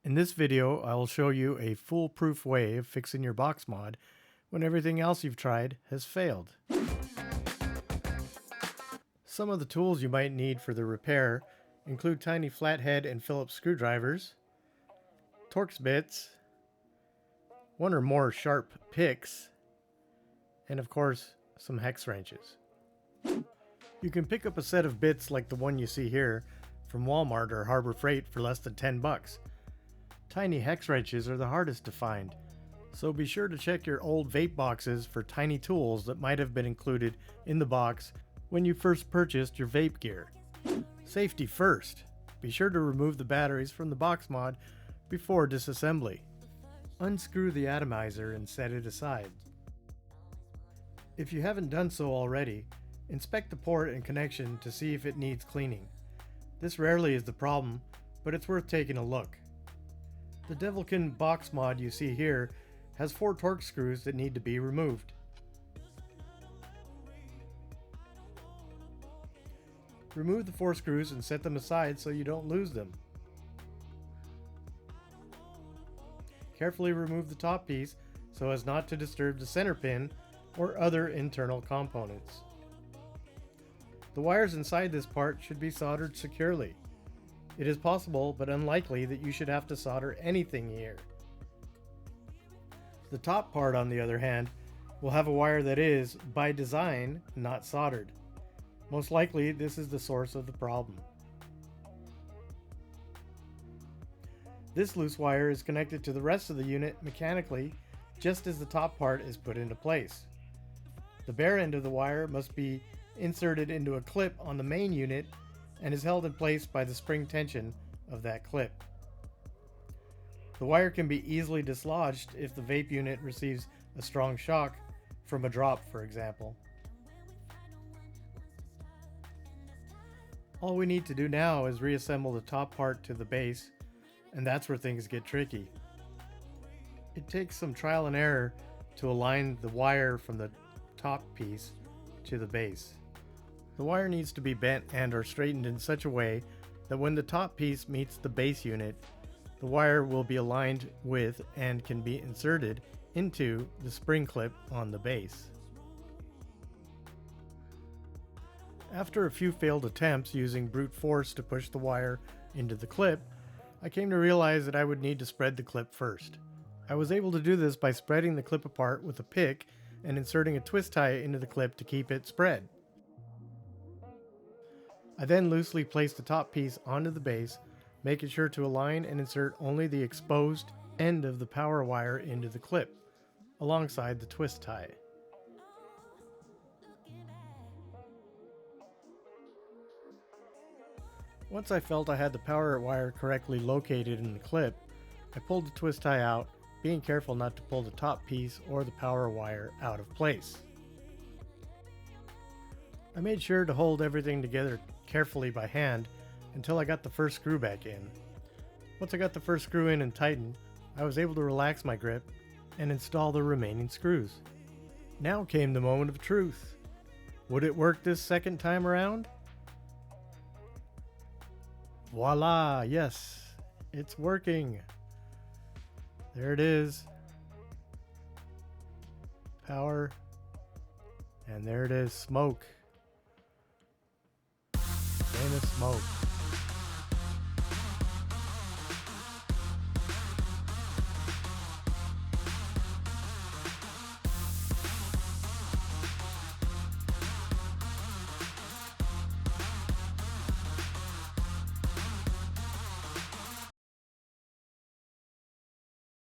In this video, I will show you a foolproof way of fixing your box mod when everything else you've tried has failed. Some of the tools you might need for the repair include tiny flathead and Phillips screwdrivers, Torx bits, one or more sharp picks, and of course, some hex wrenches. You can pick up a set of bits like the one you see here from Walmart or Harbor Freight for less than 10 bucks. Tiny hex wrenches are the hardest to find, so be sure to check your old vape boxes for tiny tools that might have been included in the box when you first purchased your vape gear. Safety first. Be sure to remove the batteries from the box mod before disassembly. Unscrew the atomizer and set it aside. If you haven't done so already, inspect the port and connection to see if it needs cleaning. This rarely is the problem, but it's worth taking a look. The Devilkin box mod you see here has 4 Torx screws that need to be removed. Remove the 4 screws and set them aside so you don't lose them. Carefully remove the top piece so as not to disturb the center pin or other internal components. The wires inside this part should be soldered securely. It is possible, but unlikely, that you should have to solder anything here. The top part, on the other hand, will have a wire that is, by design, not soldered. Most likely, this is the source of the problem. This loose wire is connected to the rest of the unit mechanically, just as the top part is put into place. The bare end of the wire must be inserted into a clip on the main unit and is held in place by the spring tension of that clip. The wire can be easily dislodged if the vape unit receives a strong shock from a drop, for example. All we need to do now is reassemble the top part to the base, and that's where things get tricky. It takes some trial and error to align the wire from the top piece to the base. The wire needs to be bent and or straightened in such a way that when the top piece meets the base unit, the wire will be aligned with and can be inserted into the spring clip on the base. After a few failed attempts using brute force to push the wire into the clip, I came to realize that I would need to spread the clip first. I was able to do this by spreading the clip apart with a pick and inserting a twist tie into the clip to keep it spread. I then loosely placed the top piece onto the base, making sure to align and insert only the exposed end of the power wire into the clip, alongside the twist tie. Once I felt I had the power wire correctly located in the clip, I pulled the twist tie out, being careful not to pull the top piece or the power wire out of place. I made sure to hold everything together carefully by hand until I got the first screw back in. Once I got the first screw in and tightened, I was able to relax my grip and install the remaining screws. Now came the moment of truth. Would it work this second time around? Voila! Yes, it's working. There it is. Power. And there it is, smoke. Famous smoke.